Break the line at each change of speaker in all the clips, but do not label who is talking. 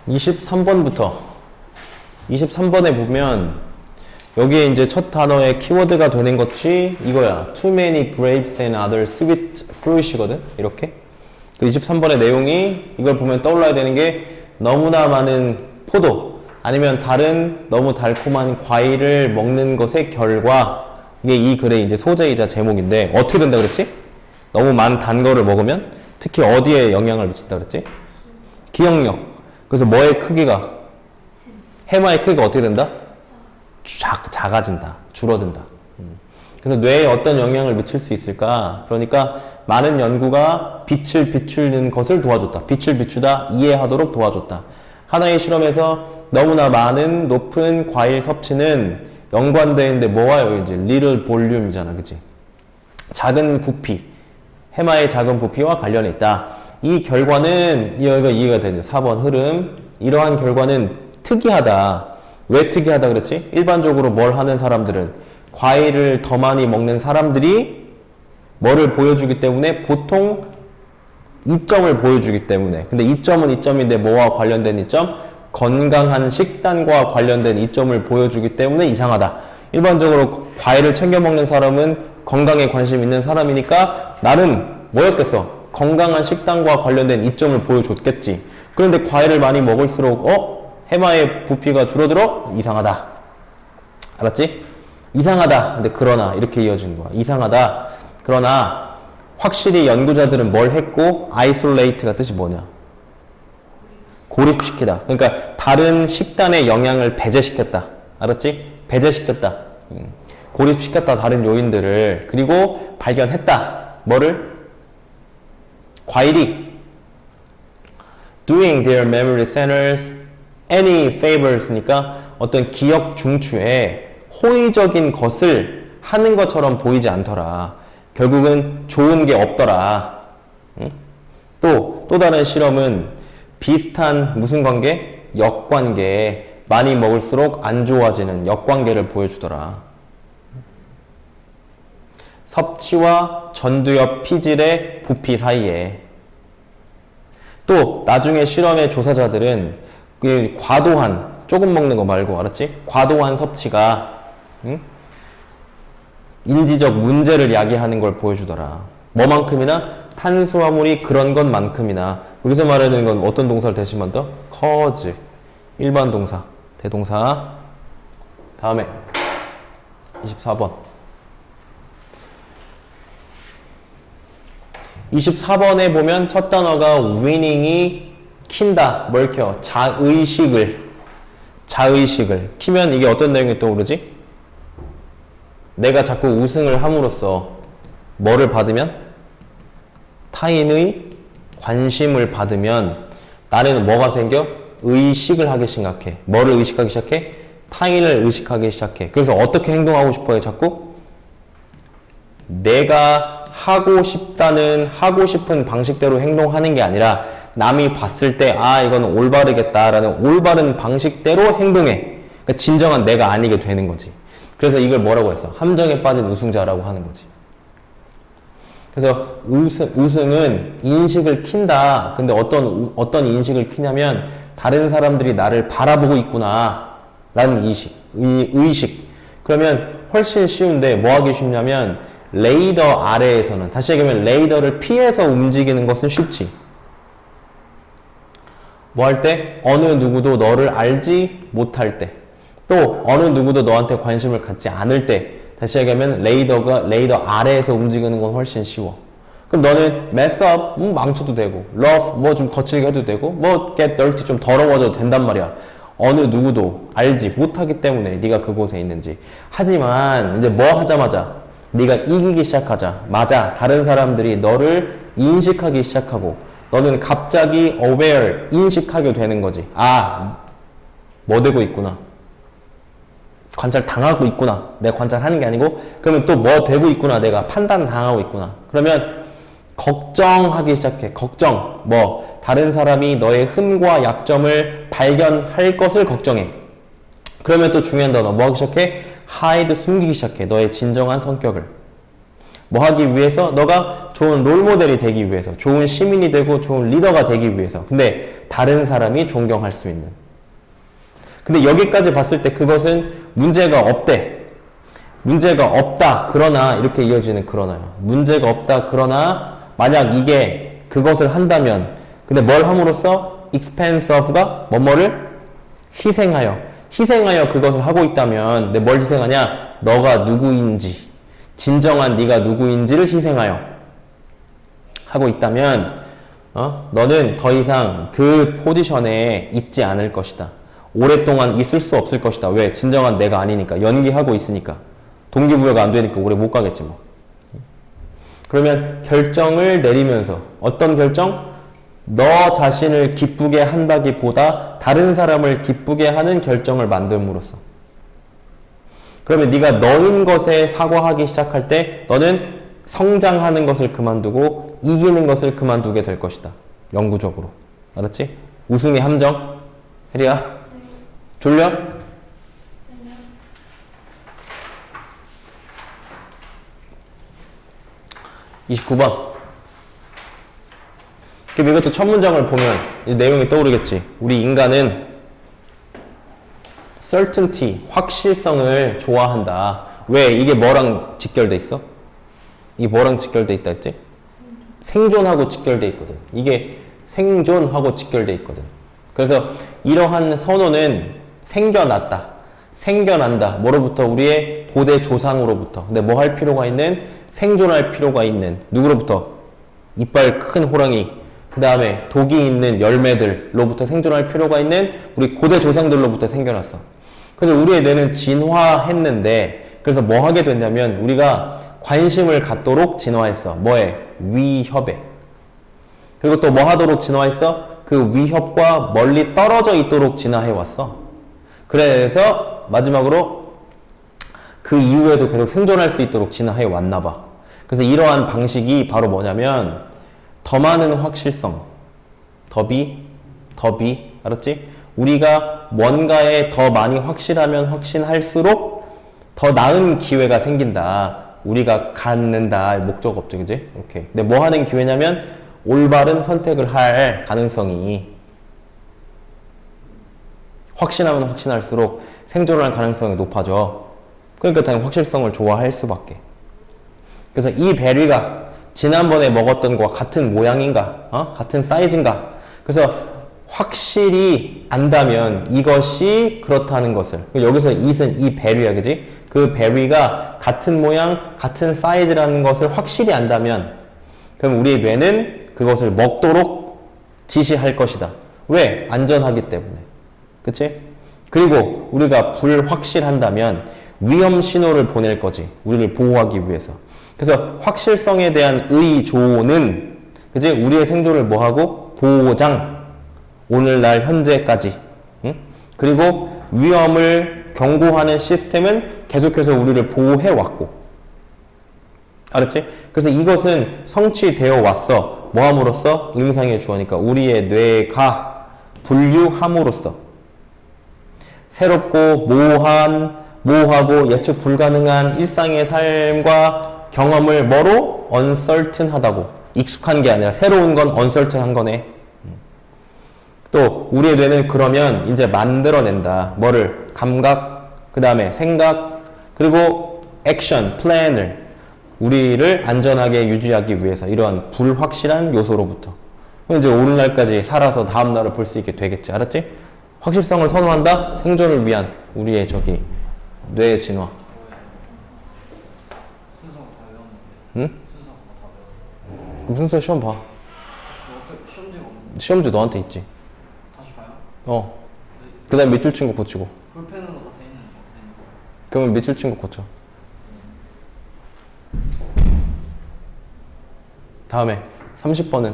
23번부터 23번에 보면 여기에 이제 첫 단어의 키워드가 되는 것이 이거야. Too many grapes and other sweet fruit이거든. 이렇게. 그 23번의 내용이 이걸 보면 떠올라야 되는 게 너무나 많은 포도 아니면 다른 너무 달콤한 과일을 먹는 것의 결과. 이게 이 글의 이제 소재이자 제목인데 어떻게 된다 그랬지? 너무 단 거를 먹으면 특히 어디에 영향을 미친다 그랬지? 기억력. 그래서 뭐의 크기가? 해마의 크기가 어떻게 된다? 작아진다. 줄어든다. 그래서 뇌에 어떤 영향을 미칠 수 있을까? 그러니까 많은 연구가 빛을 비추는 것을 도와줬다. 빛을 비추다, 이해하도록 도와줬다. 하나의 실험에서 너무나 많은 높은 과일 섭취는 연관되어 있는데 뭐와요? 이제 little volume이잖아. 그치? 작은 부피. 해마의 작은 부피와 관련이 있다. 이 결과는 이거 이해가 되죠. 4번 흐름. 이러한 결과는 특이하다. 왜 특이하다 그랬지? 일반적으로 뭘 하는 사람들은 과일을 더 많이 먹는 사람들이 뭐를 보여주기 때문에 보통 이점을 보여주기 때문에. 근데 이점은 이점인데 뭐와 관련된 이점? 건강한 식단과 관련된 이점을 보여주기 때문에 이상하다. 일반적으로 과일을 챙겨 먹는 사람은 건강에 관심 있는 사람이니까 나름 뭐였겠어? 건강한 식단과 관련된 이점을 보여줬겠지. 그런데 과일을 많이 먹을수록 해마의 부피가 줄어들어? 이상하다. 알았지? 이상하다. 근데 그러나 이렇게 이어지는 거야. 이상하다. 그러나 확실히 연구자들은 뭘 했고 isolate가 뜻이 뭐냐? 고립시키다. 그러니까 다른 식단의 영향을 배제시켰다. 알았지? 배제시켰다. 고립시켰다. 다른 요인들을. 그리고 발견했다. 뭐를? 과일이 doing their memory centers any favors니까 어떤 기억 중추에 호의적인 것을 하는 것처럼 보이지 않더라. 결국은 좋은 게 없더라. 또 다른 실험은 비슷한 무슨 관계? 역관계. 많이 먹을수록 안 좋아지는 역관계를 보여주더라. 섭취와 전두엽 피질의 부피 사이에. 또 나중에 실험의 조사자들은 과도한, 조금 먹는 거 말고 알았지? 과도한 섭취가 인지적 문제를 야기하는 걸 보여주더라. 뭐만큼이나? 탄수화물이 그런 것만큼이나. 여기서 말하는 건 어떤 동사를 대신한다? cause. 일반 동사, 대동사. 다음에 24번. 24번에 보면 첫 단어가 winning이 킨다. 뭘 켜? 자의식을 키면 이게 어떤 내용이 떠오르지? 내가 자꾸 우승을 함으로써 뭐를 받으면? 타인의 관심을 받으면 나는 뭐가 생겨? 의식을 하기 시작해. 뭐를 의식하기 시작해? 타인을 의식하기 시작해. 그래서 어떻게 행동하고 싶어요? 자꾸? 내가 하고 싶은 방식대로 행동하는 게 아니라 남이 봤을 때 이거는 올바르겠다라는 올바른 방식대로 행동해. 그러니까 진정한 내가 아니게 되는 거지. 그래서 이걸 뭐라고 했어? 함정에 빠진 우승자라고 하는 거지. 그래서 우승은 인식을 킨다. 근데 어떤 인식을 키냐면 다른 사람들이 나를 바라보고 있구나 라는 의식. 그러면 훨씬 쉬운데 뭐 하기 쉽냐면 레이더 아래에서는, 다시 얘기하면 레이더를 피해서 움직이는 것은 쉽지. 뭐 할 때? 어느 누구도 너를 알지 못할 때. 또 어느 누구도 너한테 관심을 갖지 않을 때. 다시 얘기하면 레이더 아래에서 움직이는 건 훨씬 쉬워. 그럼 너는 mess up, 망쳐도 되고, rough, 뭐 좀 거칠게 해도 되고, 뭐 get dirty, 좀 더러워져도 된단 말이야. 어느 누구도 알지 못하기 때문에 네가 그곳에 있는지. 하지만 이제 뭐 하자마자 네가 이기기 시작하자. 맞아. 다른 사람들이 너를 인식하기 시작하고 너는 갑자기 aware, 인식하게 되는 거지. 뭐 되고 있구나. 관찰 당하고 있구나. 내가 관찰하는 게 아니고 그러면 또 뭐 되고 있구나. 내가 판단 당하고 있구나. 그러면 걱정하기 시작해. 걱정. 다른 사람이 너의 흠과 약점을 발견할 것을 걱정해. 그러면 또 중요한 단어 뭐 하기 시작해? hide, 숨기기 시작해. 너의 진정한 성격을. 뭐 하기 위해서? 너가 좋은 롤모델이 되기 위해서. 좋은 시민이 되고 좋은 리더가 되기 위해서. 근데 다른 사람이 존경할 수 있는. 근데 여기까지 봤을 때 그것은 문제가 없대. 문제가 없다. 그러나 이렇게 이어지는 그러나요. 문제가 없다. 그러나 만약 이게 그것을 한다면 근데 뭘 함으로써 expense of가 뭐뭐를 희생하여 그것을 하고 있다면 근데 뭘 희생하냐? 너가 누구인지 진정한 네가 누구인지를 희생하여 하고 있다면 너는 더 이상 그 포지션에 있지 않을 것이다. 오랫동안 있을 수 없을 것이다. 왜? 진정한 내가 아니니까. 연기하고 있으니까. 동기부여가 안 되니까 오래 못 가겠지 뭐. 그러면 결정을 내리면서 어떤 결정? 너 자신을 기쁘게 한다기보다 다른 사람을 기쁘게 하는 결정을 만듦으로써. 그러면 네가 너인 것에 사과하기 시작할 때 너는 성장하는 것을 그만두고 이기는 것을 그만두게 될 것이다. 영구적으로. 알았지? 우승의 함정? 혜리야? 졸려? 29번. 그럼 이것도 첫 문장을 보면 이 내용이 떠오르겠지. 우리 인간은 certainty, 확실성을 좋아한다. 왜? 이게 뭐랑 직결돼 있어? 이게 뭐랑 직결돼 있다 했지? 생존하고 직결돼 있거든. 이게 생존하고 직결돼 있거든. 그래서 이러한 선호는 생겨났다. 생겨난다. 뭐로부터? 우리의 고대 조상으로부터. 근데 뭐 할 필요가 있는? 생존할 필요가 있는. 누구로부터? 이빨 큰 호랑이. 그 다음에 독이 있는 열매들로부터 생존할 필요가 있는 우리 고대 조상들로부터 생겨났어. 그래서 우리의 뇌는 진화했는데 그래서 뭐 하게 됐냐면 우리가 관심을 갖도록 진화했어. 뭐에? 위협에. 그리고 또 뭐 하도록 진화했어? 그 위협과 멀리 떨어져 있도록 진화해왔어. 그래서 마지막으로 그 이후에도 계속 생존할 수 있도록 진화해왔나봐. 그래서 이러한 방식이 바로 뭐냐면 더 많은 확실성, 더비, 알았지? 우리가 뭔가에 더 많이 확실하면 확신할수록 더 나은 기회가 생긴다. 우리가 갖는다. 목적 없죠, 그지? 오케이. 근데 뭐 하는 기회냐면 올바른 선택을 할 가능성이 확신하면 확신할수록 생존을 할 가능성이 높아져. 그러니까 당연히 확실성을 좋아할 수밖에. 그래서 이 베리가 지난번에 먹었던 것과 같은 모양인가? 같은 사이즈인가? 그래서 확실히 안다면 이것이 그렇다는 것을. 여기서 it은 이 베리야, 그지? 그 베리가 같은 모양, 같은 사이즈라는 것을 확실히 안다면 그럼 우리의 뇌는 그것을 먹도록 지시할 것이다. 왜? 안전하기 때문에. 그치? 그리고 우리가 불확실한다면 위험 신호를 보낼 거지. 우리를 보호하기 위해서. 그래서 확실성에 대한 의존은 그지? 우리의 생존을 뭐하고? 보장. 오늘날 현재까지. 응? 그리고 위험을 경고하는 시스템은 계속해서 우리를 보호해왔고. 알았지? 그래서 이것은 성취되어 왔어. 뭐함으로써? 의미상의 주어니까 우리의 뇌가 분류함으로써. 새롭고 모호하고 예측 불가능한 일상의 삶과 경험을 뭐로? uncertain하다고. 익숙한 게 아니라 새로운 건 uncertain한 거네. 또 우리의 뇌는 그러면 이제 만들어낸다. 뭐를? 감각, 그 다음에 생각, 그리고 액션, 플랜을 우리를 안전하게 유지하기 위해서 이러한 불확실한 요소로부터 이제 오늘날까지 살아서 다음날을 볼 수 있게 되겠지. 알았지? 확실성을 선호한다? 생존을 위한 우리의 뇌의 진화. 응? 그럼 순서 시험 봐. 시험지 너한테 있지.
다시 봐요?
그 다음 밑줄 친 거 고치고.
볼펜으로 다 돼 있는 거.
그러면 밑줄 친 거 고쳐. 다음에 30번을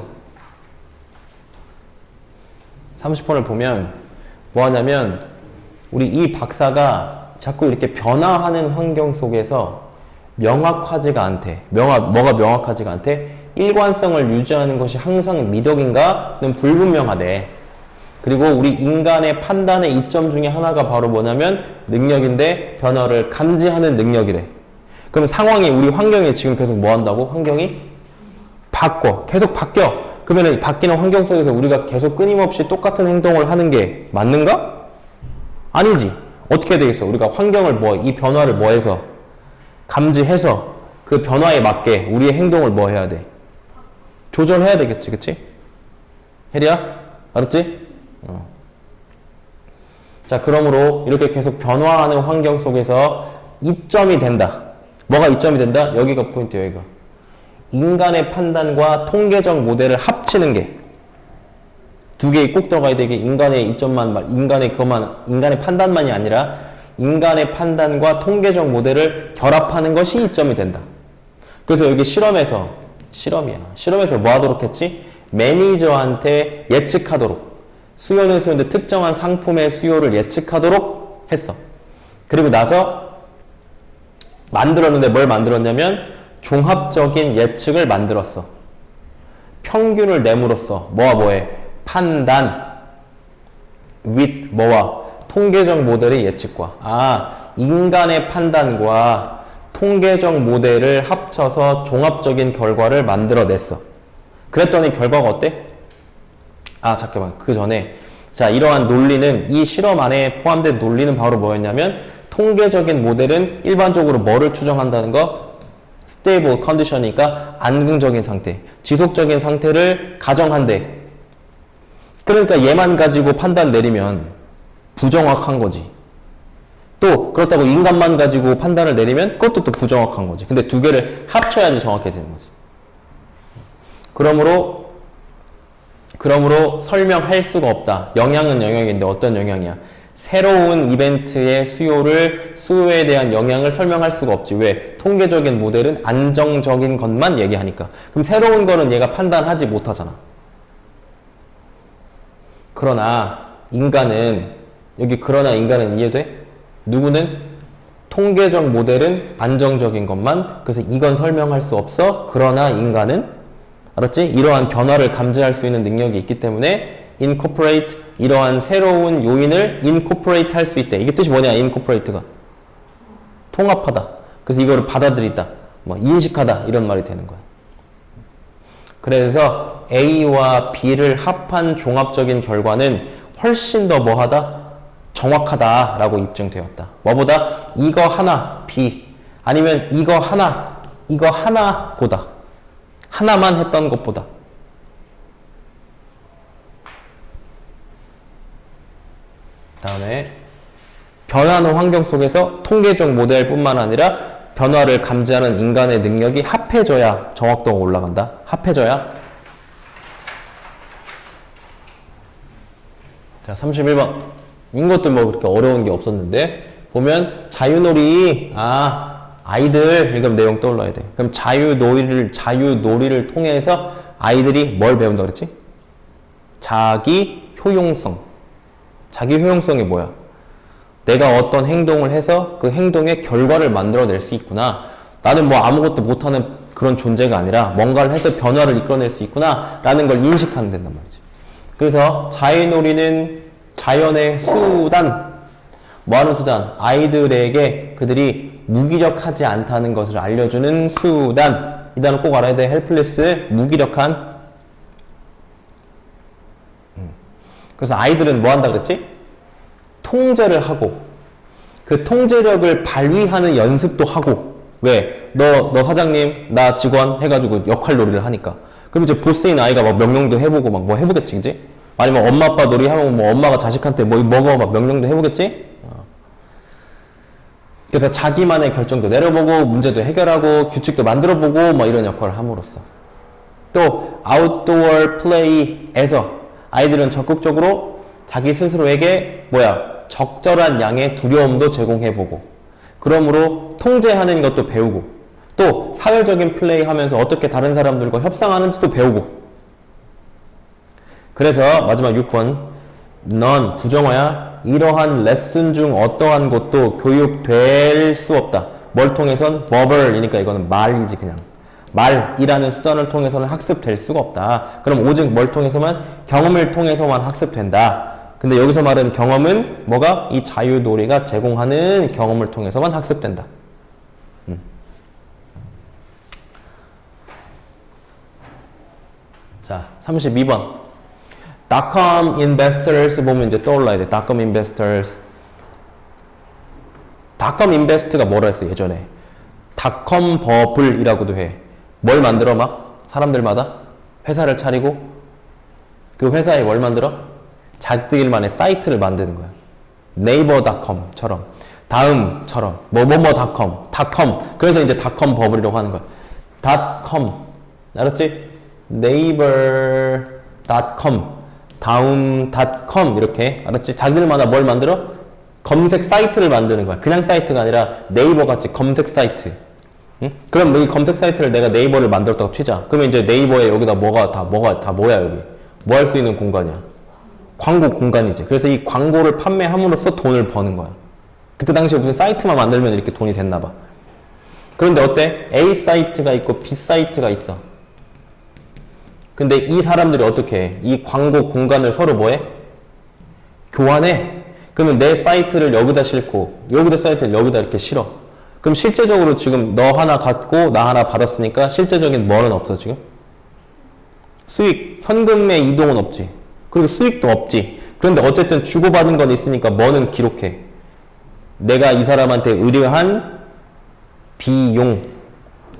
보면 뭐 하냐면 우리 이 박사가 자꾸 이렇게 변화하는 환경 속에서 명확하지가 않대. 뭐가 명확하지가 않대? 일관성을 유지하는 것이 항상 미덕인가는 불분명하대. 그리고 우리 인간의 판단의 이점 중에 하나가 바로 뭐냐면 능력인데 변화를 감지하는 능력이래. 그럼 상황이 우리 환경이 지금 계속 뭐 한다고? 환경이 계속 바뀌어. 그러면 이 바뀌는 환경 속에서 우리가 계속 끊임없이 똑같은 행동을 하는 게 맞는가? 아니지. 어떻게 해야 되겠어? 우리가 환경을 이 변화를 해서 감지해서 그 변화에 맞게 우리의 행동을 해야 돼? 조절해야 되겠지, 그치? 혜리야? 알았지? 자, 그러므로 이렇게 계속 변화하는 환경 속에서 이점이 된다. 뭐가 이점이 된다? 여기가 포인트예요, 여기가. 인간의 판단과 통계적 모델을 합치는 게 두 개에 꼭 들어가야 되게 인간의 이점만, 인간의 판단만이 아니라 인간의 판단과 통계적 모델을 결합하는 것이 이점이 된다. 그래서 여기 실험이야. 실험에서 뭐 하도록 했지? 매니저한테 예측하도록. 수요는 수요인데 특정한 상품의 수요를 예측하도록 했어. 그리고 나서 만들었는데 뭘 만들었냐면 종합적인 예측을 만들었어. 평균을 내므로써 뭐해? 판단 with 통계적 모델의 예측과 인간의 판단과 통계적 모델을 합쳐서 종합적인 결과를 만들어냈어. 그랬더니 결과가 어때? 잠깐만. 그 전에 자, 이러한 논리는 이 실험 안에 포함된 논리는 바로 뭐였냐면 통계적인 모델은 일반적으로 뭐를 추정한다는 거? stable condition이니까 안정적인 상태, 지속적인 상태를 가정한대. 그러니까 얘만 가지고 판단 내리면 부정확한 거지. 또 그렇다고 인간만 가지고 판단을 내리면 그것도 또 부정확한 거지. 근데 두 개를 합쳐야지 정확해지는 거지. 그러므로 설명할 수가 없다. 영향은 영향인데 어떤 영향이야? 새로운 이벤트의 수요에 대한 영향을 설명할 수가 없지. 왜? 통계적인 모델은 안정적인 것만 얘기하니까. 그럼 새로운 거는 얘가 판단하지 못하잖아. 그러나 인간은 이해돼? 누구는? 통계적 모델은 안정적인 것만. 그래서 이건 설명할 수 없어. 그러나 인간은 알았지? 이러한 변화를 감지할 수 있는 능력이 있기 때문에 incorporate, 이러한 새로운 요인을 incorporate 할 수 있대. 이게 뜻이 뭐냐? incorporate가 통합하다. 그래서 이거를 받아들이다, 인식하다, 이런 말이 되는 거야. 그래서 A와 B를 합한 종합적인 결과는 훨씬 더 정확하다라고 입증되었다. 뭐보다? 이거 하나 B 아니면 이거 하나보다, 하나만 했던 것보다. 다음에 변하는 환경 속에서 통계적 모델뿐만 아니라 변화를 감지하는 인간의 능력이 합해져야 정확도가 올라간다. 합해져야. 자, 31번. 이것도 그렇게 어려운 게 없었는데 보면 자유놀이, 아이들, 이건 내용 떠올라야 돼. 그럼 자유놀이를 통해서 아이들이 뭘 배운다 그랬지? 자기 효용성. 자기 효용성이 뭐야? 내가 어떤 행동을 해서 그 행동의 결과를 만들어낼 수 있구나. 나는 아무것도 못하는 그런 존재가 아니라 뭔가를 해서 변화를 이끌어낼 수 있구나 라는 걸 인식하는 된단 말이지. 그래서 자유놀이는 자연의 수단. 뭐하는 수단? 아이들에게 그들이 무기력하지 않다는 것을 알려주는 수단. 이 단어 꼭 알아야 돼. 헬플레스, 무기력한. 그래서 아이들은 뭐 한다 그랬지? 통제를 하고 그 통제력을 발휘하는 연습도 하고. 왜? 너 사장님, 나 직원 해가지고 역할놀이를 하니까. 그럼 이제 보스인 아이가 명령도 해보고 뭐 해보겠지, 그지? 아니면 엄마 아빠 놀이하면 엄마가 자식한테 먹어 명령도 해보겠지? 그래서 자기만의 결정도 내려보고 문제도 해결하고 규칙도 만들어보고 이런 역할을 함으로써. 또 아웃도어 플레이에서 아이들은 적극적으로 자기 스스로에게 적절한 양의 두려움도 제공해보고, 그러므로 통제하는 것도 배우고, 또 사회적인 플레이 하면서 어떻게 다른 사람들과 협상하는지도 배우고. 그래서 마지막 6번. 넌 부정어야. 이러한 레슨 중 어떠한 것도 교육될 수 없다. 뭘 통해선? verbal이니까 이거는 말이지, 그냥. 말이라는 수단을 통해서는 학습될 수가 없다. 그럼 오직 뭘 통해서만? 경험을 통해서만 학습된다. 근데 여기서 말하는 경험은 뭐가? 이 자유놀이가 제공하는 경험을 통해서만 학습된다. 자, 32번. 닷컴 인베스터스 보면 이제 떠올라야 돼. 닷컴 인베스터스. 닷컴 인베스트가 뭐라 했어, 예전에? 닷컴 버블이라고도 해. 뭘 만들어, 막? 사람들마다? 회사를 차리고? 그 회사에 뭘 만들어? 자기들만의 사이트를 만드는 거야. 네이버닷컴처럼. 다음처럼. 뭐뭐뭐닷컴. 닷컴. 그래서 이제 닷컴 버블이라고 하는 거야. 닷컴. 알았지? 네이버닷컴. 다음닷컴. 이렇게. 알았지? 자기들마다 뭘 만들어? 검색 사이트를 만드는 거야. 그냥 사이트가 아니라 네이버 같이 검색 사이트. 응? 그럼 이 검색 사이트를 내가 네이버를 만들었다고 치자. 그러면 이제 네이버에 여기다 뭐가 다 뭐야, 여기. 뭐 할 수 있는 공간이야? 광고 공간이지. 그래서 이 광고를 판매함으로써 돈을 버는 거야. 그때 당시에 무슨 사이트만 만들면 이렇게 돈이 됐나 봐. 그런데 어때? A 사이트가 있고 B 사이트가 있어. 근데 이 사람들이 어떻게 해? 이 광고 공간을 서로 뭐해? 교환해. 그러면 내 사이트를 여기다 싣고 여기다 사이트를 여기다 이렇게 실어. 그럼 실제적으로 지금 너 하나 갖고 나 하나 받았으니까 실제적인 뭐는 없어 지금? 수익, 현금의 이동은 없지. 그리고 수익도 없지. 그런데 어쨌든 주고받은 건 있으니까 뭐는 기록해. 내가 이 사람한테 의뢰한 비용.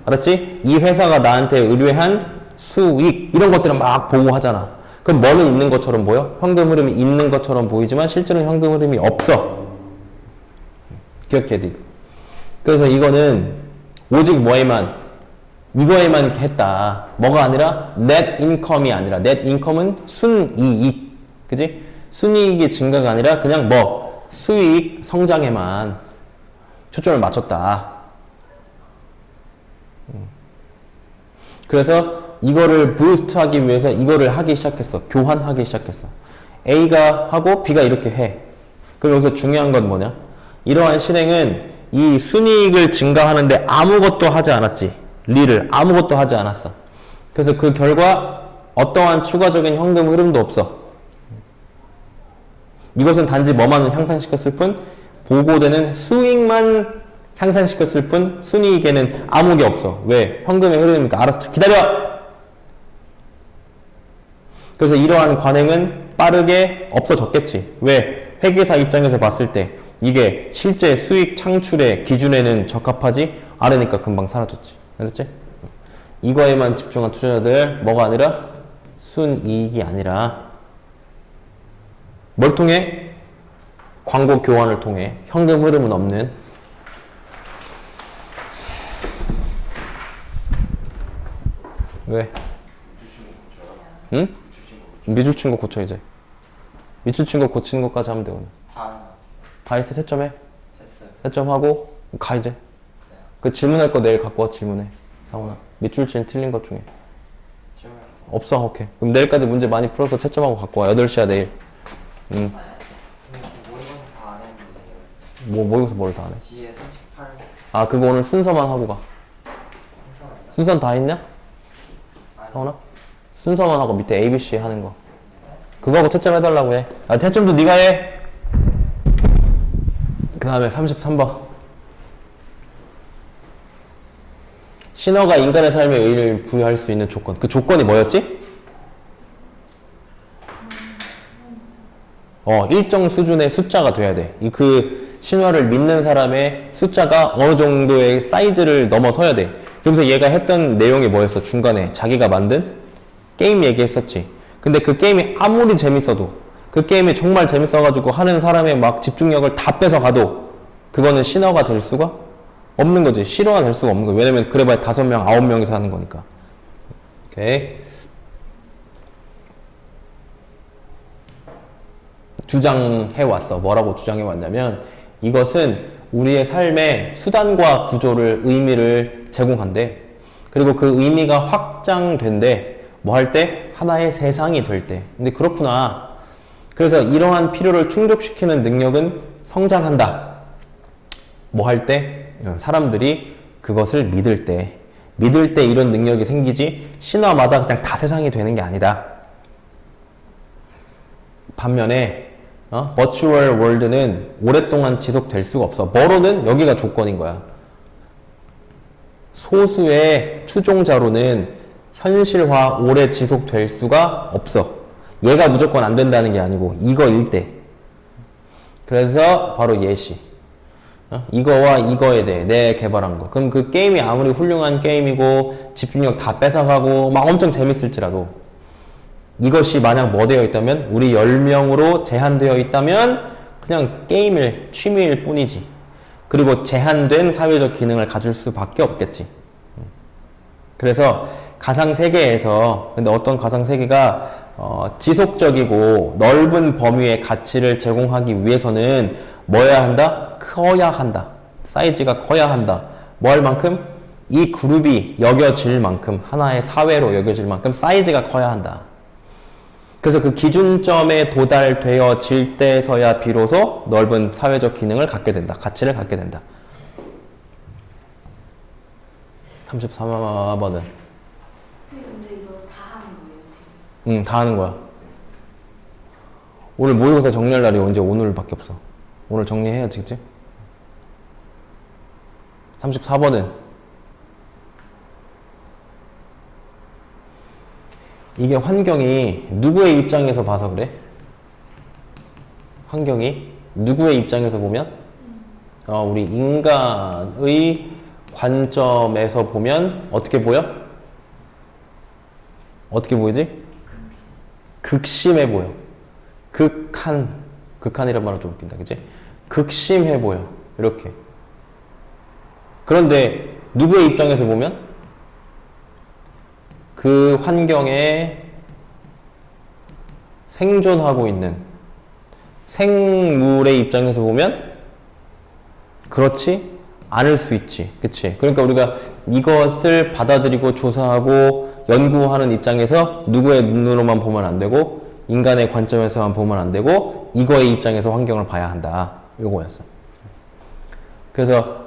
알았지? 이 회사가 나한테 의뢰한 수익. 이런 것들은 막 보고하잖아. 그럼 뭐는 있는 것처럼 보여? 현금 흐름이 있는 것처럼 보이지만 실제로는 현금 흐름이 없어. 기억해야 돼. 그래서 이거는 오직 뭐에만 이거에만 했다. 뭐가 아니라 net income이 아니라 net income은 순이익. 그지? 순이익의 증가가 아니라 그냥 뭐 수익 성장에만 초점을 맞췄다. 그래서 이거를 부스트하기 위해서 이거를 하기 시작했어. 교환하기 시작했어. A가 하고 B가 이렇게 해. 그럼 여기서 중요한 건 뭐냐? 이러한 실행은 이 순이익을 증가하는데 아무것도 하지 않았지. 리를 아무것도 하지 않았어. 그래서 그 결과 어떠한 추가적인 현금 흐름도 없어. 이것은 단지 뭐만 향상시켰을 뿐 보고되는 수익만 향상시켰을 뿐 순이익에는 아무 게 없어. 왜? 현금의 흐름이니까. 알아서 기다려! 그래서 이러한 관행은 빠르게 없어졌겠지. 왜? 회계사 입장에서 봤을 때 이게 실제 수익 창출의 기준에는 적합하지 않으니까 금방 사라졌지. 알았지? 이거에만 집중한 투자자들 뭐가 아니라 순이익이 아니라 뭘 통해? 광고 교환을 통해 현금 흐름은 없는 왜? 응? 밑줄 친 거 고쳐 이제. 밑줄 친 거 고치는 것까지 하면 돼 오늘. 다 했어? 채점해?
했어요.
채점하고 가 이제. 그 질문할 거 내일 갖고 와. 질문해 상훈아. 밑줄 친 틀린 것 중에 없어? 오케이. 그럼 내일까지 문제 많이 풀어서 채점하고 갖고 와. 8시야 내일.
모의고사 다 안 했는데
모의고사 뭘 다 안 해?
뒤에 38
아 그거 오늘 순서만 하고 가. 순서는 다 했냐? 상훈아? 순서만 하고 밑에 ABC 하는 거 그거 하고 채점 해달라고 해. 아 채점도 네가 해. 그 다음에 33번 신어가 인간의 삶에 의의를 부여할 수 있는 조건. 그 조건이 뭐였지? 일정 수준의 숫자가 돼야 돼. 그 신화를 믿는 사람의 숫자가 어느 정도의 사이즈를 넘어서야 돼. 그래서 얘가 했던 내용이 뭐였어? 중간에 자기가 만든 게임 얘기했었지. 근데 그 게임이 아무리 재밌어도 그 게임이 정말 재밌어가지고 하는 사람의 막 집중력을 다 뺏어가도 그거는 신화가 될 수가 없는 거지. 실화가 될 수가 없는 거야. 왜냐면 그래봐야 5명, 9명이서 하는 거니까. 오케이. 주장해왔어. 뭐라고 주장해왔냐면 이것은 우리의 삶의 수단과 구조를 의미를 제공한대. 그리고 그 의미가 확장된대. 뭐 할 때? 하나의 세상이 될 때. 근데 그렇구나. 그래서 이러한 필요를 충족시키는 능력은 성장한다. 뭐 할 때? 사람들이 그것을 믿을 때. 믿을 때 이런 능력이 생기지 신화마다 그냥 다 세상이 되는 게 아니다. 반면에 버추얼 월드는 오랫동안 지속될 수가 없어. 뭐로는? 여기가 조건인 거야. 소수의 추종자로는 현실화 오래 지속될 수가 없어. 얘가 무조건 안 된다는 게 아니고 이거일 때. 그래서 바로 예시. 이거와 이거에 대해 내 개발한 거. 그럼 그 게임이 아무리 훌륭한 게임이고 집중력 다 뺏어가고 막 엄청 재밌을지라도 이것이 만약 뭐 되어 있다면 우리 10명으로 제한되어 있다면 그냥 게임일 취미일 뿐이지. 그리고 제한된 사회적 기능을 가질 수밖에 없겠지. 그래서 가상세계에서 근데 어떤 가상세계가 지속적이고 넓은 범위의 가치를 제공하기 위해서는 뭐여야 한다? 커야 한다. 사이즈가 커야 한다. 뭐 할 만큼? 이 그룹이 여겨질 만큼, 하나의 사회로 여겨질 만큼 사이즈가 커야 한다. 그래서 그 기준점에 도달되어질 때서야 비로소 넓은 사회적 기능을 갖게 된다. 가치를 갖게 된다. 34번은?
근데 이거 다 하는 거예요, 지금?
응, 다 하는 거야. 오늘 모의고사 정리할 날이 언제 오늘밖에 없어. 오늘 정리해야지, 그치? 34번은? 이게 환경이 누구의 입장에서 봐서 그래? 환경이 누구의 입장에서 보면? 우리 인간의 관점에서 보면 어떻게 보여? 어떻게 보이지? 극심해 보여. 극한이란 말은 좀 웃긴다, 그치? 극심해 보여. 이렇게. 그런데 누구의 입장에서 보면? 그 환경에 생존하고 있는 생물의 입장에서 보면 그렇지 않을 수 있지. 그치? 그러니까 우리가 이것을 받아들이고 조사하고 연구하는 입장에서 누구의 눈으로만 보면 안 되고 인간의 관점에서만 보면 안 되고 이거의 입장에서 환경을 봐야 한다. 요거였어. 그래서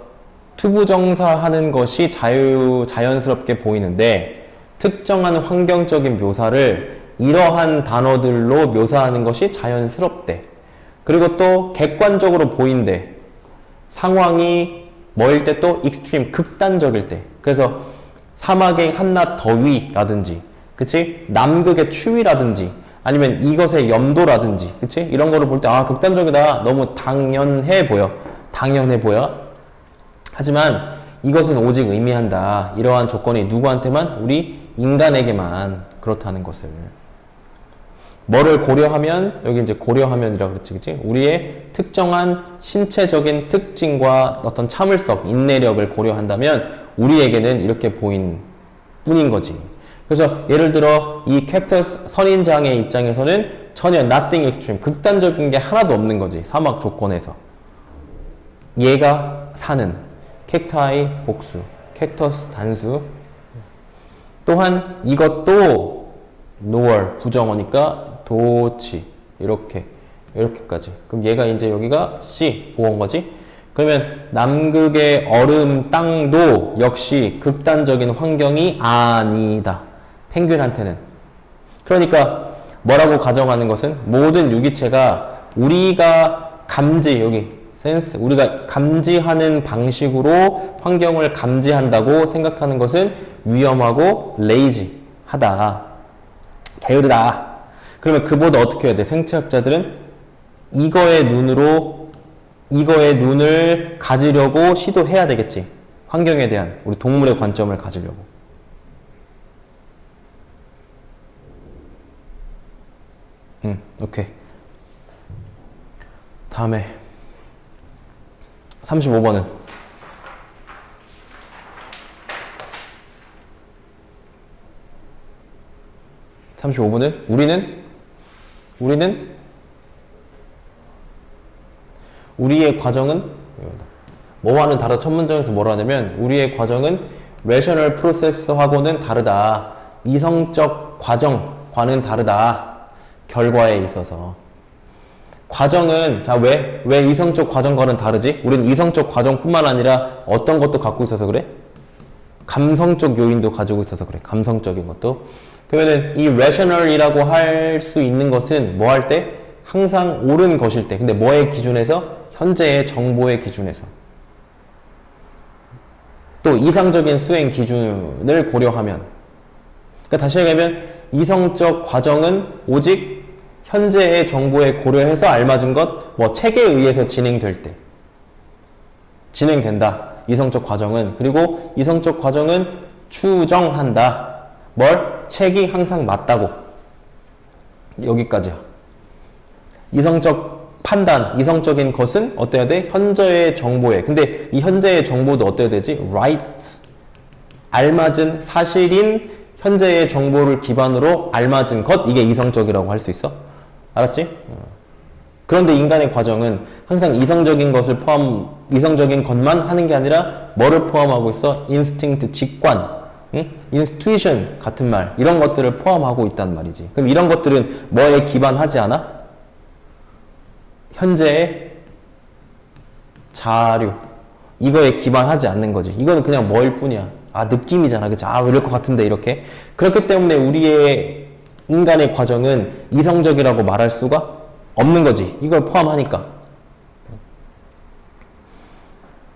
투부정사하는 것이 자연스럽게 보이는데 특정한 환경적인 묘사를 이러한 단어들로 묘사하는 것이 자연스럽대. 그리고 또 객관적으로 보인대. 상황이 뭐일 때 또 익스트림, 극단적일 때. 그래서 사막의 한낮 더위라든지, 그치? 남극의 추위라든지, 아니면 이것의 염도라든지, 그치? 이런 거를 볼 때, 극단적이다. 너무 당연해 보여. 당연해 보여. 하지만 이것은 오직 의미한다. 이러한 조건이 누구한테만? 우리 인간에게만 그렇다는 것을. 뭐를 고려하면? 여기 이제 고려하면이라고 그랬지, 그치? 우리의 특정한 신체적인 특징과 어떤 참을성, 인내력을 고려한다면 우리에게는 이렇게 보인 뿐인 거지. 그래서 예를 들어 이 캡터스 선인장의 입장에서는 전혀 nothing extreme, 극단적인 게 하나도 없는 거지. 사막 조건에서. 얘가 사는 캡타이 복수, 캡터스 단수. 또한 이것도 노월 부정어니까 도치 이렇게까지. 그럼 얘가 이제 여기가 C 보온 거지. 그러면 남극의 얼음 땅도 역시 극단적인 환경이 아니다. 펭귄한테는. 그러니까 뭐라고 가정하는 것은 모든 유기체가 우리가 여기 센스, 우리가 감지하는 방식으로 환경을 감지한다고 생각하는 것은 위험하고 레이지하다. 게으르다. 그러면 그보다 어떻게 해야 돼? 생체학자들은 이거의 눈을 가지려고 시도해야 되겠지. 환경에 대한 우리 동물의 관점을 가지려고. 오케이. 다음에 35번은 우리의 과정은 뭐와는 다르다. 첫 문장에서 뭐라 하냐면 우리의 과정은 rational process하고는 다르다. 이성적 과정과는 다르다. 결과에 있어서. 과정은 왜 이성적 과정과는 다르지? 우리는 이성적 과정뿐만 아니라 어떤 것도 갖고 있어서 그래? 감성적 요인도 가지고 있어서 그래. 감성적인 것도. 그러면은 이 rational이라고 할 수 있는 것은 뭐 할 때? 항상 옳은 것일 때. 근데 뭐의 기준에서? 현재의 정보의 기준에서. 또 이상적인 수행 기준을 고려하면. 그러니까 다시 얘기하면 이성적 과정은 오직 현재의 정보에 고려해서 알맞은 것, 뭐 책에 의해서 진행될 때 진행된다. 이성적 과정은. 그리고 이성적 과정은 추정한다. 뭘? 책이 항상 맞다고. 여기까지야. 이성적 판단, 이성적인 것은 어때야 돼? 현재의 정보에. 근데 이 현재의 정보도 어때야 되지? right. 알맞은 사실인 현재의 정보를 기반으로 알맞은 것. 이게 이성적이라고 할 수 있어. 알았지? 그런데 인간의 과정은 항상 이성적인 것만 하는 게 아니라 뭐를 포함하고 있어? instinct, 직관, institution 같은 말, 이런 것들을 포함하고 있단 말이지. 그럼 이런 것들은 뭐에 기반하지 않아? 현재의 자료, 이거에 기반하지 않는 거지. 이거는 그냥 뭐일 뿐이야. 아, 느낌이잖아. 그치? 아, 이럴 것 같은데, 이렇게. 그렇기 때문에 우리의 인간의 과정은 이성적이라고 말할 수가 없는 거지. 이걸 포함하니까.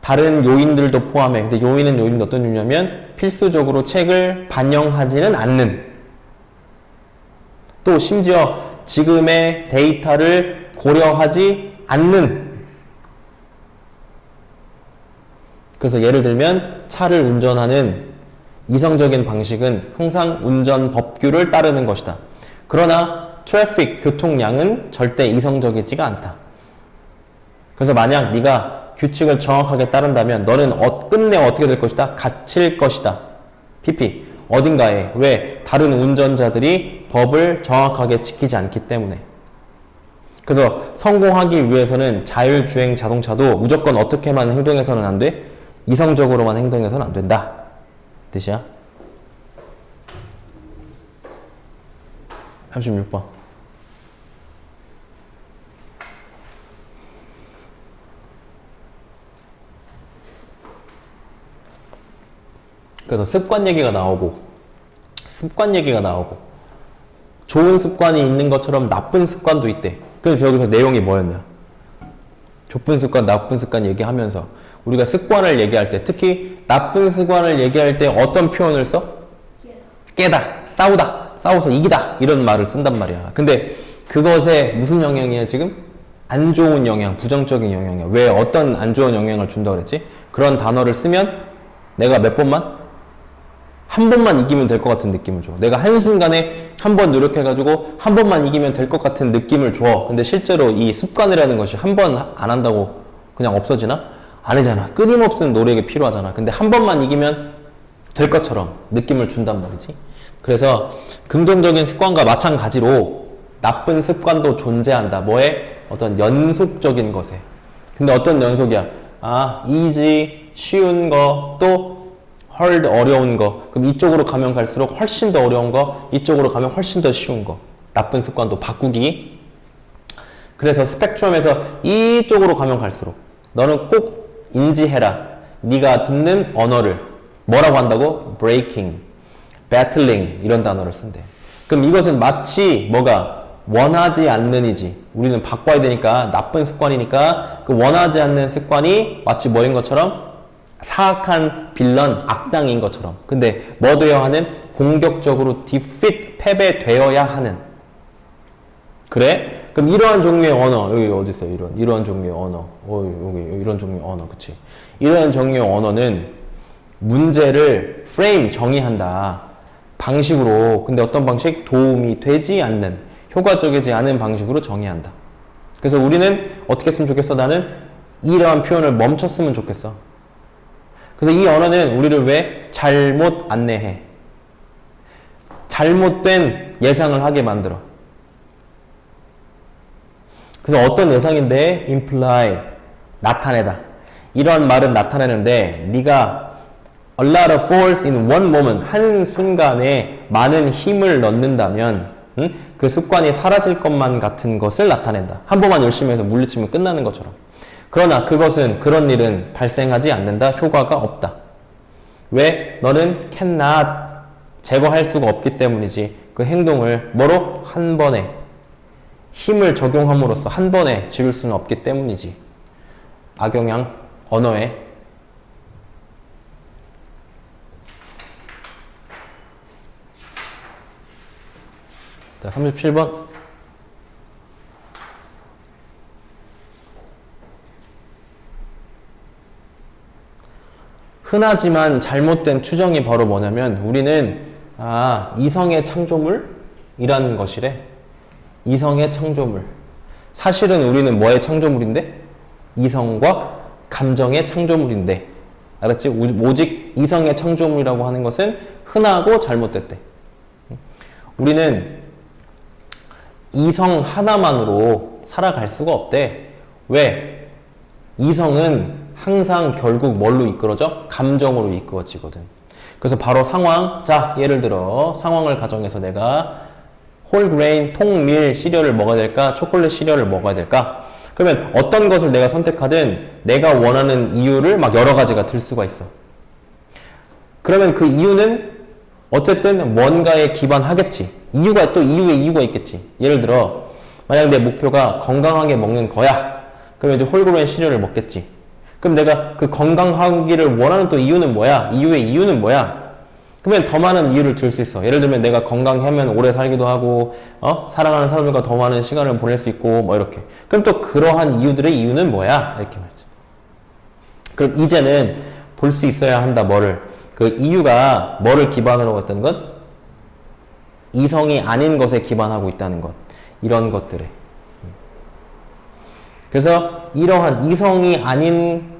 다른 요인들도 포함해. 근데 요인은 어떤 요인이냐면 필수적으로 책을 반영하지는 않는, 또 심지어 지금의 데이터를 고려하지 않는. 그래서 예를 들면 차를 운전하는 이성적인 방식은 항상 운전 법규를 따르는 것이다. 그러나 트래픽, 교통량은 절대 이성적이지가 않다. 그래서 만약 네가 규칙을 정확하게 따른다면 너는 끝내 어떻게 될 것이다? 갇힐 것이다. PP. 어딘가에. 왜? 다른 운전자들이 법을 정확하게 지키지 않기 때문에. 그래서 성공하기 위해서는 자율주행 자동차도 무조건 어떻게만 행동해서는 안 돼? 이성적으로만 행동해서는 안 된다. 뜻이야? 36번. 그래서 습관 얘기가 나오고 좋은 습관이 있는 것처럼 나쁜 습관도 있대. 그래서 여기서 내용이 뭐였냐? 좋은 습관, 나쁜 습관 얘기하면서 우리가 습관을 얘기할 때, 특히 나쁜 습관을 얘기할 때 어떤 표현을 써? 깨다, 싸워서 이기다, 이런 말을 쓴단 말이야. 근데 그것에 무슨 영향이야 지금? 안 좋은 영향, 부정적인 영향이야. 왜? 어떤 안 좋은 영향을 준다고 그랬지? 그런 단어를 쓰면 내가 한 번만 이기면 될 것 같은 느낌을 줘. 내가 한순간에 한 번 노력해가지고 한 번만 이기면 될 것 같은 느낌을 줘. 근데 실제로 이 습관이라는 것이 한 번 안 한다고 그냥 없어지나? 아니잖아. 끊임없는 노력이 필요하잖아. 근데 한 번만 이기면 될 것처럼 느낌을 준단 말이지. 그래서 긍정적인 습관과 마찬가지로 나쁜 습관도 존재한다. 뭐에? 어떤 연속적인 것에. 근데 어떤 연속이야? easy, 쉬운 거, 또 hard, 어려운 거. 그럼 이쪽으로 가면 갈수록 훨씬 더 어려운 거, 이쪽으로 가면 훨씬 더 쉬운 거. 나쁜 습관도 바꾸기. 그래서 스펙트럼에서 이쪽으로 가면 갈수록 너는 꼭 인지해라. 네가 듣는 언어를 뭐라고 한다고? breaking, battling 이런 단어를 쓴대. 그럼 이것은 마치 뭐가 원하지 않는 이지. 우리는 바꿔야 되니까 나쁜 습관이니까 그 원하지 않는 습관이 마치 뭐인 것처럼? 사악한 빌런, 악당인 것처럼. 근데 뭐 되어야 하는? 공격적으로 defeat, 패배되어야 하는. 그래? 그럼 이러한 종류의 언어, 여기 어디 있어? 이러한 종류의 언어. 여기 이런 종류의 언어, 그치? 이러한 종류의 언어는 문제를 frame, 정의한다. 방식으로. 근데 어떤 방식? 도움이 되지 않는, 효과적이지 않은 방식으로 정의한다. 그래서 우리는 어떻게 했으면 좋겠어? 나는 이러한 표현을 멈췄으면 좋겠어. 그래서 이 언어는 우리를 왜 잘못 안내해? 잘못된 예상을 하게 만들어. 그래서 어떤 예상인데? imply, 나타내다. 이런 말은 나타내는데 네가 a lot of force in one moment, 한 순간에 많은 힘을 넣는다면 그 습관이 사라질 것만 같은 것을 나타낸다. 한 번만 열심히 해서 물리치면 끝나는 것처럼. 그러나 그런 일은 발생하지 않는다. 효과가 없다. 왜? 너는 cannot, 제거할 수가 없기 때문이지. 그 행동을 뭐로? 한 번에 힘을 적용함으로써 한 번에 지울 수는 없기 때문이지. 악영향, 언어에. 자, 37번. 흔하지만 잘못된 추정이 바로 뭐냐면 우리는 이성의 창조물이라는 것이래. 이성의 창조물. 사실은 우리는 뭐의 창조물인데? 이성과 감정의 창조물인데. 알았지? 오직 이성의 창조물이라고 하는 것은 흔하고 잘못됐대. 우리는 이성 하나만으로 살아갈 수가 없대. 왜? 이성은 항상 결국 뭘로 이끌어져? 감정으로 이끌어지거든. 그래서 바로 상황. 자, 예를 들어 상황을 가정해서 내가 홀그레인 통밀 시리얼을 먹어야 될까? 초콜릿 시리얼을 먹어야 될까? 그러면 어떤 것을 내가 선택하든 내가 원하는 이유를 막 여러 가지가 들 수가 있어. 그러면 그 이유는 어쨌든 뭔가에 기반하겠지. 이유가 또 이유에 이유가 있겠지. 예를 들어 만약 내 목표가 건강하게 먹는 거야. 그러면 이제 홀그레인 시리얼을 먹겠지. 그럼 내가 그 건강하기를 원하는 또 이유는 뭐야? 이유의 이유는 뭐야? 그러면 더 많은 이유를 들 수 있어. 예를 들면 내가 건강하면 오래 살기도 하고, 사랑하는 사람들과 더 많은 시간을 보낼 수 있고, 뭐 이렇게. 그럼 또 그러한 이유들의 이유는 뭐야? 이렇게 말이죠. 그럼 이제는 볼 수 있어야 한다. 뭐를? 그 이유가 뭐를 기반으로 했다는 것? 이성이 아닌 것에 기반하고 있다는 것. 이런 것들에. 그래서 이러한 이성이 아닌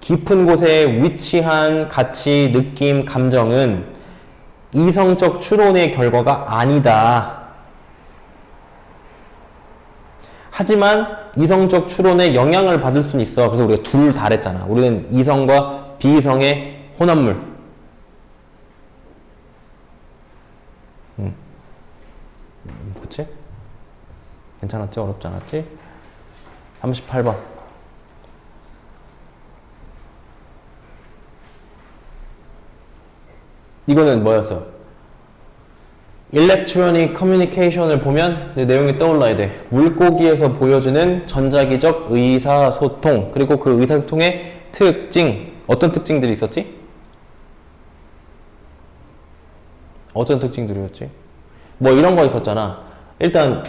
깊은 곳에 위치한 가치, 느낌, 감정은 이성적 추론의 결과가 아니다. 하지만 이성적 추론에 영향을 받을 수는 있어. 그래서 우리가 둘 다랬잖아. 우리는 이성과 비이성의 혼합물. 그치? 괜찮았지? 어렵지 않았지? 38번. 이거는 뭐였어? 일렉트로닉 커뮤니케이션을 보면 내용이 떠올라야 돼. 물고기에서 보여주는 전자기적 의사소통. 그리고 그 의사소통의 특징. 어떤 특징들이 있었지? 어떤 특징들이었지? 뭐 이런 거 있었잖아. 일단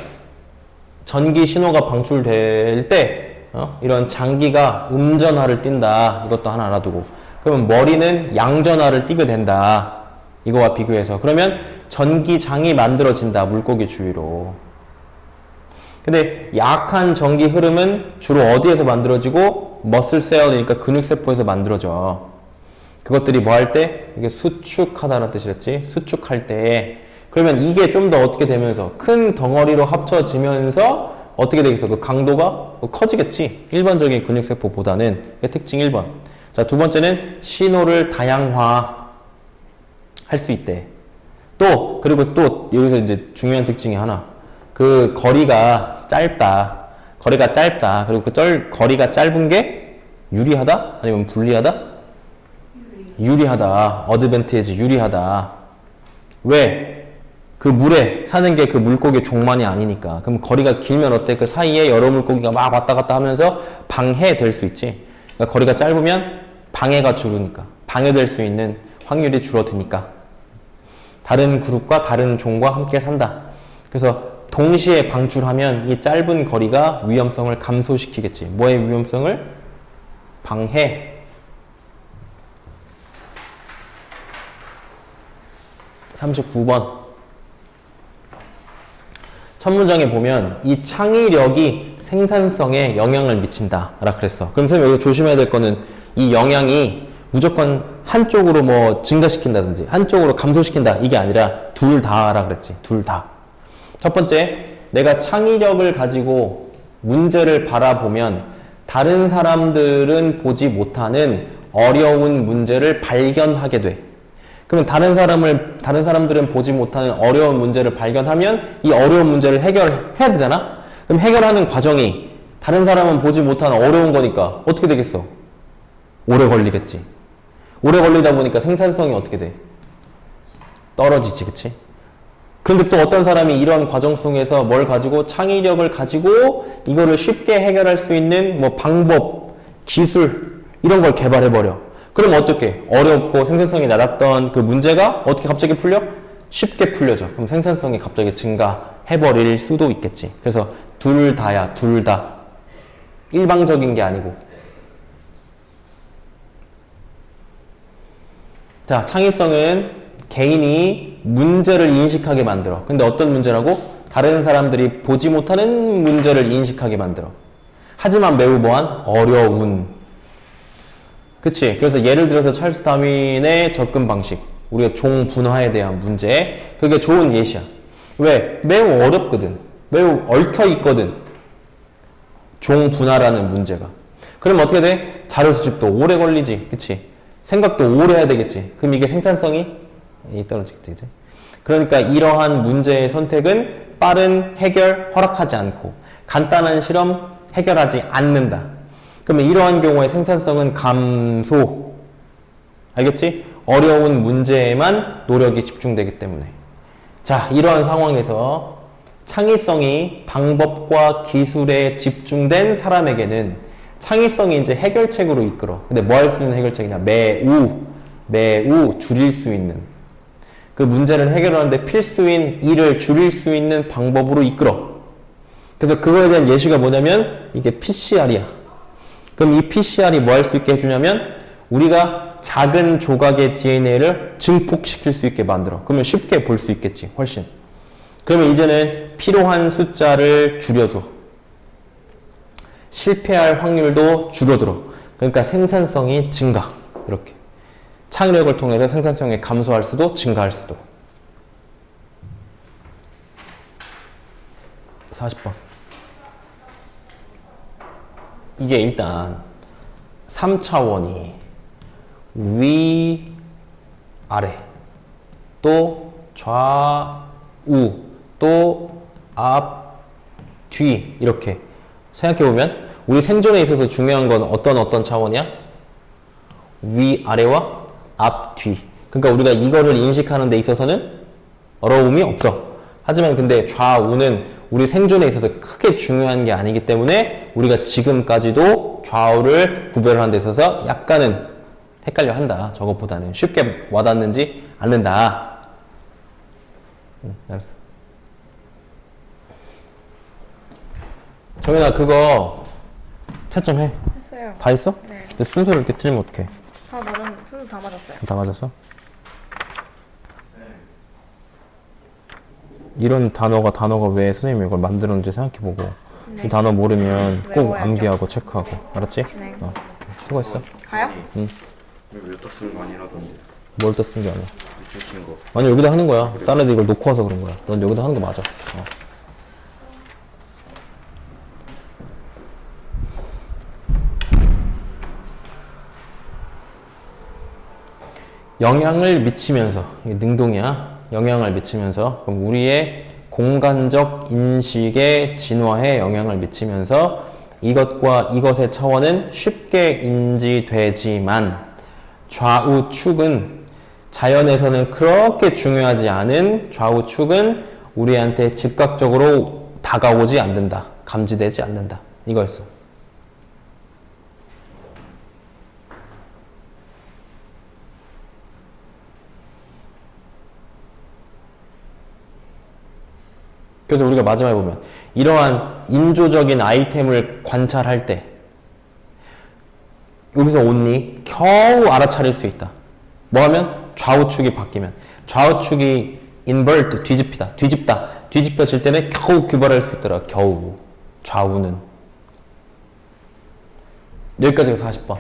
전기 신호가 방출될 때 이런 장기가 음전하를 띈다. 이것도 하나 알아두고. 그러면 머리는 양전하를 띠게 된다. 이거와 비교해서. 그러면 전기장이 만들어진다. 물고기 주위로. 근데 약한 전기 흐름은 주로 어디에서 만들어지고? 머슬셀, 그러니까 근육세포에서 만들어져. 그것들이 뭐 할 때? 이게 수축하다는 뜻이랬지? 수축할 때. 그러면 이게 좀 더 어떻게 되면서 큰 덩어리로 합쳐지면서 어떻게 되겠어? 그 강도가 커지겠지? 일반적인 근육세포보다는. 특징 1번. 자, 두 번째는 신호를 다양화 할 수 있대. 또, 그리고 또 여기서 이제 중요한 특징이 하나. 그 거리가 짧다. 거리가 짧다. 그리고 그 거리가 짧은 게 유리하다? 아니면 불리하다? 유리하다. 어드밴티지 유리하다. 왜? 그 물에 사는 게 그 물고기의 종만이 아니니까. 그럼 거리가 길면 어때? 그 사이에 여러 물고기가 막 왔다 갔다 하면서 방해될 수 있지. 그러니까 거리가 짧으면 방해가 줄으니까. 방해될 수 있는 확률이 줄어드니까. 다른 그룹과 다른 종과 함께 산다. 그래서 동시에 방출하면 이 짧은 거리가 위험성을 감소시키겠지. 뭐의 위험성을? 방해. 39번. 첫 문장에 보면 이 창의력이 생산성에 영향을 미친다 라 그랬어. 그럼 선생님 여기서 조심해야 될 거는 이 영향이 무조건 한쪽으로 뭐 증가시킨다든지 한쪽으로 감소시킨다 이게 아니라 둘 다라 그랬지. 둘 다. 첫 번째, 내가 창의력을 가지고 문제를 바라보면 다른 사람들은 보지 못하는 어려운 문제를 발견하게 돼. 그러면 다른 사람들은 보지 못하는 어려운 문제를 발견하면 이 어려운 문제를 해결해야 되잖아? 그럼 해결하는 과정이 다른 사람은 보지 못하는 어려운 거니까 어떻게 되겠어? 오래 걸리겠지. 오래 걸리다 보니까 생산성이 어떻게 돼? 떨어지지, 그치? 근데 또 어떤 사람이 이런 과정 속에서 뭘 가지고 창의력을 가지고 이거를 쉽게 해결할 수 있는 뭐 방법, 기술 이런 걸 개발해버려. 그럼 어떻게? 어렵고 생산성이 낮았던 그 문제가 어떻게 갑자기 풀려? 쉽게 풀려져. 그럼 생산성이 갑자기 증가하게 해버릴 수도 있겠지. 그래서 둘 다야, 둘 다. 일방적인 게 아니고. 자, 창의성은 개인이 문제를 인식하게 만들어. 근데 어떤 문제라고? 다른 사람들이 보지 못하는 문제를 인식하게 만들어. 하지만 매우 뭐한? 어려운. 그치? 그래서 예를 들어서 찰스 다윈의 접근 방식. 우리가 종 분화에 대한 문제. 그게 좋은 예시야. 왜? 매우 어렵거든. 매우 얽혀 있거든. 종 분화라는 문제가. 그럼 어떻게 돼? 자료 수집도 오래 걸리지. 그치? 생각도 오래 해야 되겠지. 그럼 이게 생산성이 떨어지겠지. 그치? 그러니까 이러한 문제의 선택은 빠른 해결 허락하지 않고 간단한 실험 해결하지 않는다. 그러면 이러한 경우에 생산성은 감소. 알겠지? 어려운 문제에만 노력이 집중되기 때문에. 자, 이러한 상황에서 창의성이 방법과 기술에 집중된 사람에게는 창의성이 이제 해결책으로 이끌어. 근데 뭐 할 수 있는 해결책이냐? 매우 줄일 수 있는. 그 문제를 해결하는데 필수인 일을 줄일 수 있는 방법으로 이끌어. 그래서 그거에 대한 예시가 뭐냐면 이게 PCR이야. 그럼 이 PCR이 뭐 할 수 있게 해주냐면 우리가 작은 조각의 DNA를 증폭시킬 수 있게 만들어. 그러면 쉽게 볼 수 있겠지. 훨씬. 그러면 이제는 필요한 숫자를 줄여줘. 실패할 확률도 줄어들어. 그러니까 생산성이 증가. 이렇게. 창의력을 통해서 생산성이 감소할 수도 증가할 수도. 40번. 이게 일단 3차원이 위, 아래, 또 좌우, 또 앞, 뒤 이렇게 생각해보면 우리 생존에 있어서 중요한 건 어떤 차원이야? 위, 아래와 앞, 뒤. 그러니까 우리가 이거를 인식하는 데 있어서는 어려움이 없어. 하지만 근데 좌우는 우리 생존에 있어서 크게 중요한 게 아니기 때문에 우리가 지금까지도 좌우를 구별하는 데 있어서 약간은 헷갈려 한다. 저것보다는 쉽게 와닿는지 않는다. 알았어. 정연아 그거 채점 해.
했어요.
다 했어?
네.
근데 순서를 이렇게 틀리면 어떡해?
다 맞았, 순서 다 맞았어요.
다 맞았어? 이런 단어가 왜 선생님이 이걸 만들었는지 생각해보고
네.
이 단어 모르면 꼭
외워야죠.
암기하고 체크하고 알았지?
네.
수고했어.
가요?
응.
왜 또 쓰는 거 아니라던데
뭘 또 쓴 게 아니야.
주신 거
아니 여기다 하는 거야. 다른 애들 이걸 놓고 와서 그런 거야. 넌 여기다 하는 거 맞아. 영향을 미치면서 이게 능동이야. 영향을 미치면서 그럼 우리의 공간적 인식의 진화에 영향을 미치면서 이것과 이것의 차원은 쉽게 인지되지만 좌우축은 자연에서는 그렇게 중요하지 않은 좌우축은 우리한테 즉각적으로 다가오지 않는다. 감지되지 않는다. 이거였어. 그래서 우리가 마지막에 보면 이러한 인조적인 아이템을 관찰할 때 여기서 온니 겨우 알아차릴 수 있다. 뭐 하면? 좌우축이 바뀌면. 좌우축이 invert, 뒤집다. 뒤집혀질 때는 겨우 규발할 수 있더라. 겨우. 좌우는. 여기까지가 40번.